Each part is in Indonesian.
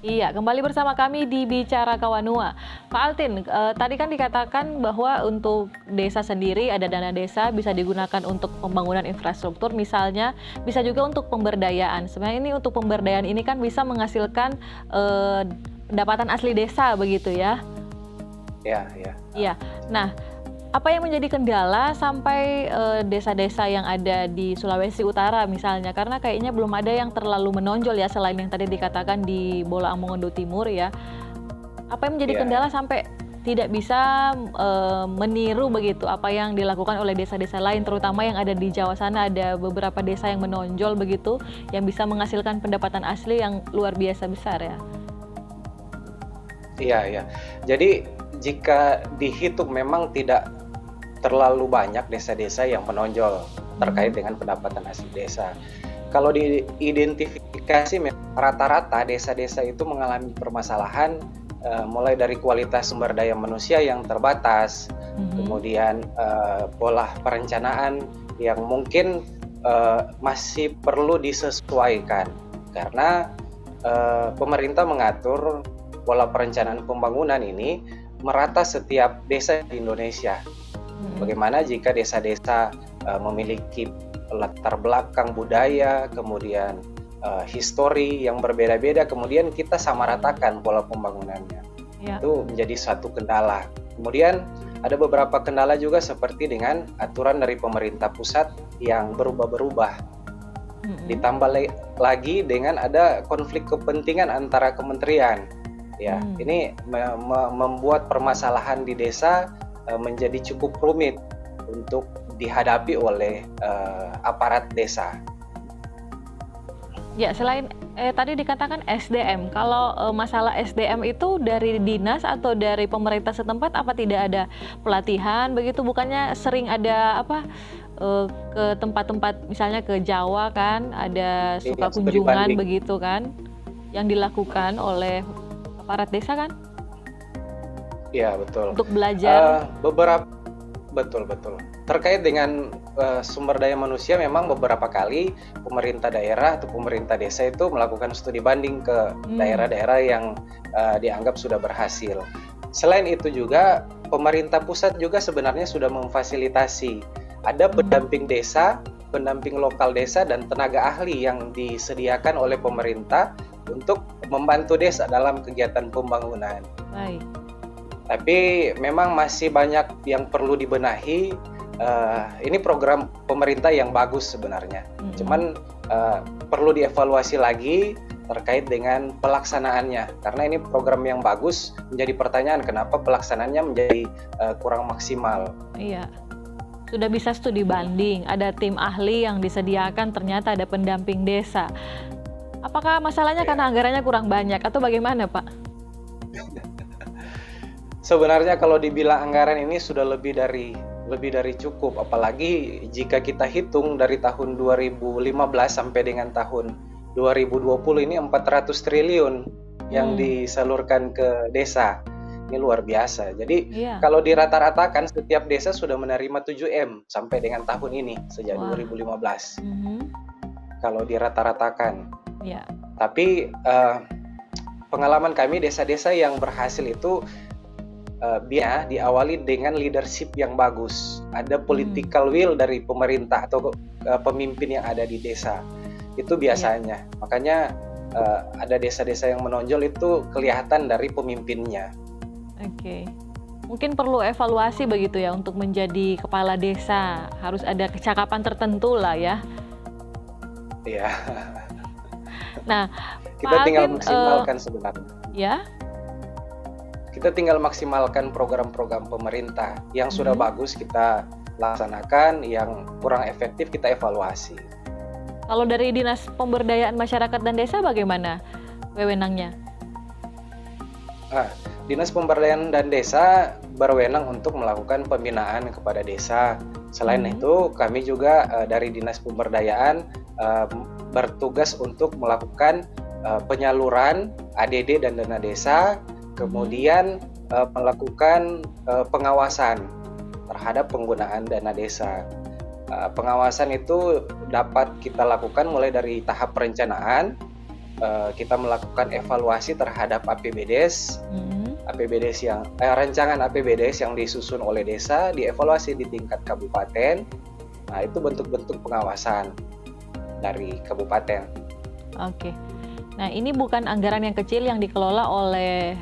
Iya, kembali bersama kami di Bicara Kawanua. Pak Altin, tadi kan dikatakan bahwa untuk desa sendiri ada dana desa bisa digunakan untuk pembangunan infrastruktur, misalnya bisa juga untuk pemberdayaan. Sebenarnya ini untuk pemberdayaan ini kan bisa menghasilkan pendapatan asli desa begitu ya? Ya, ya. Iya. Nah, apa yang menjadi kendala sampai desa-desa yang ada di Sulawesi Utara misalnya? Karena kayaknya belum ada yang terlalu menonjol ya selain yang tadi dikatakan di Bola Mongondo Timur ya. Apa yang menjadi Ya, kendala sampai tidak bisa meniru begitu apa yang dilakukan oleh desa-desa lain, terutama yang ada di Jawa sana, ada beberapa desa yang menonjol begitu, yang bisa menghasilkan pendapatan asli yang luar biasa besar ya. iya, iya. Jadi jika dihitung memang tidak terlalu banyak desa-desa yang menonjol terkait dengan pendapatan asli desa. Kalau diidentifikasi rata-rata desa-desa itu mengalami permasalahan mulai dari kualitas sumber daya manusia yang terbatas, kemudian pola perencanaan yang mungkin masih perlu disesuaikan karena pemerintah mengatur pola perencanaan pembangunan ini merata setiap desa di Indonesia. Bagaimana jika desa-desa memiliki latar belakang budaya, kemudian histori yang berbeda-beda, kemudian kita samaratakan pola pembangunannya. Ya. Itu menjadi satu kendala. Kemudian ada beberapa kendala juga seperti dengan aturan dari pemerintah pusat yang berubah-berubah. Ditambah lagi dengan ada konflik kepentingan antara kementerian. Ya, ini membuat permasalahan di desa menjadi cukup rumit untuk dihadapi oleh aparat desa. Ya, selain tadi dikatakan SDM, kalau masalah SDM itu dari dinas atau dari pemerintah setempat apa tidak ada pelatihan begitu? Bukannya sering ada ke tempat-tempat misalnya ke Jawa kan, ada suka kunjungan begitu kan, yang dilakukan oleh aparat desa kan? Iya, betul. Untuk belajar. Betul. Terkait dengan sumber daya manusia, memang beberapa kali pemerintah daerah atau pemerintah desa itu melakukan studi banding ke daerah-daerah yang dianggap sudah berhasil. Selain itu juga pemerintah pusat juga sebenarnya sudah memfasilitasi. Ada pendamping desa, pendamping lokal desa, dan tenaga ahli yang disediakan oleh pemerintah untuk membantu desa dalam kegiatan pembangunan. Baik. Tapi memang masih banyak yang perlu dibenahi. Ini program pemerintah yang bagus sebenarnya. Cuman perlu dievaluasi lagi terkait dengan pelaksanaannya. Karena ini program yang bagus, menjadi pertanyaan kenapa pelaksanaannya menjadi kurang maksimal. Iya. Sudah bisa studi banding, ada tim ahli yang disediakan, ternyata ada pendamping desa. Apakah masalahnya karena anggarannya kurang banyak atau bagaimana, Pak? Sebenarnya kalau dibilang anggaran ini sudah lebih dari cukup, apalagi jika kita hitung dari tahun 2015 sampai dengan tahun 2020 ini 400 triliun yang disalurkan ke desa. Ini luar biasa. Jadi kalau dirata-ratakan setiap desa sudah menerima 7M sampai dengan tahun ini sejak 2015. Kalau dirata-ratakan. Yeah. Tapi pengalaman kami desa-desa yang berhasil itu diawali dengan leadership yang bagus. Ada political will dari pemerintah atau pemimpin yang ada di desa. Itu biasanya. Makanya ada desa-desa yang menonjol itu kelihatan dari pemimpinnya. Oke. Mungkin perlu evaluasi begitu ya untuk menjadi kepala desa. Harus ada kecakapan tertentu lah ya. Iya. Nah, kita tinggal maksimalkan sebenarnya. Ya. Kita tinggal maksimalkan program-program pemerintah yang sudah bagus kita laksanakan, yang kurang efektif kita evaluasi. Kalau dari Dinas Pemberdayaan Masyarakat dan Desa bagaimana wewenangnya? Dinas Pemberdayaan dan Desa berwenang untuk melakukan pembinaan kepada desa. Selain itu, kami juga dari Dinas Pemberdayaan bertugas untuk melakukan penyaluran ADD dan dana desa, kemudian melakukan pengawasan terhadap penggunaan dana desa. Pengawasan itu dapat kita lakukan mulai dari tahap perencanaan, kita melakukan evaluasi terhadap APBDes, Mm-mm. APBDes yang rancangan APBDes yang disusun oleh desa, dievaluasi di tingkat kabupaten. Nah, itu bentuk-bentuk pengawasan dari kabupaten. Oke. Nah, ini bukan anggaran yang kecil yang dikelola oleh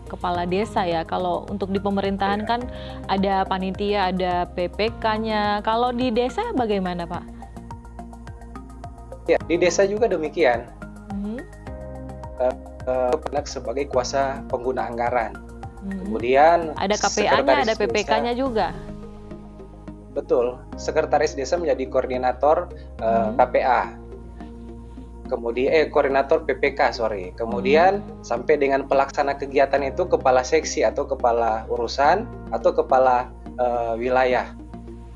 kepala desa ya. Kalau untuk di pemerintahan kan ada panitia, ada PPK-nya. Kalau di desa bagaimana, Pak? Ya, di desa juga demikian. Mhm. Kependak sebagai kuasa pengguna anggaran. Mhm. Kemudian Ada KPA-nya, sekretaris ada PPK-nya desa, juga. betul. Sekretaris desa menjadi koordinator KPA. Kemudian koordinator PPK, sorry. Kemudian sampai dengan pelaksana kegiatan itu kepala seksi atau kepala urusan atau kepala wilayah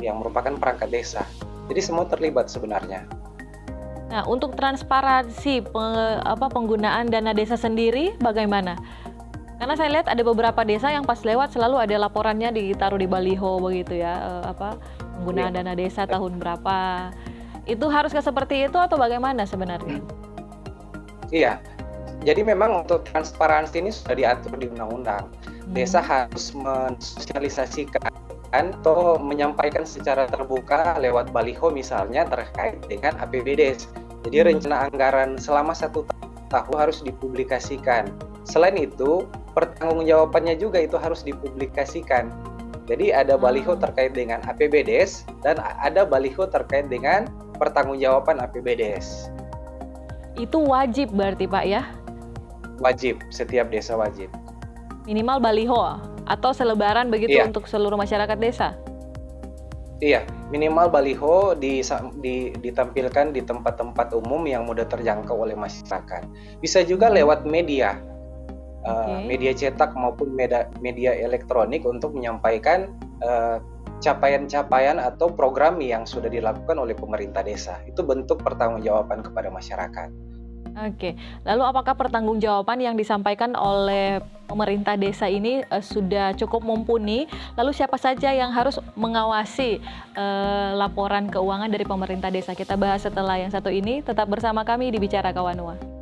yang merupakan perangkat desa. Jadi semua terlibat sebenarnya. Nah, untuk transparansi penggunaan dana desa sendiri bagaimana? Karena saya lihat ada beberapa desa yang pas lewat selalu ada laporannya ditaruh di baliho begitu ya, penggunaan dana desa tahun berapa. Itu harus seperti itu atau bagaimana sebenarnya? Iya. Jadi memang untuk transparansi ini sudah diatur di undang-undang. Desa harus mensosialisasikan atau menyampaikan secara terbuka lewat baliho misalnya terkait dengan APBDes. Jadi rencana anggaran selama 1 tahun harus dipublikasikan. Selain itu, pertanggungjawabannya juga itu harus dipublikasikan. Jadi ada baliho terkait dengan APBDes dan ada baliho terkait dengan pertanggungjawaban APBDes. Itu wajib berarti Pak ya? Wajib, setiap desa wajib. Minimal baliho atau selebaran begitu untuk seluruh masyarakat desa? Iya, minimal baliho ditampilkan di tempat-tempat umum yang mudah terjangkau oleh masyarakat. Bisa juga lewat media, media cetak maupun media elektronik untuk menyampaikan capaian-capaian atau program yang sudah dilakukan oleh pemerintah desa. Itu bentuk pertanggungjawaban kepada masyarakat. Oke, lalu apakah pertanggungjawaban yang disampaikan oleh pemerintah desa ini sudah cukup mumpuni? Lalu siapa saja yang harus mengawasi laporan keuangan dari pemerintah desa? Kita bahas setelah yang satu ini. Tetap bersama kami di Bicara Kawanua.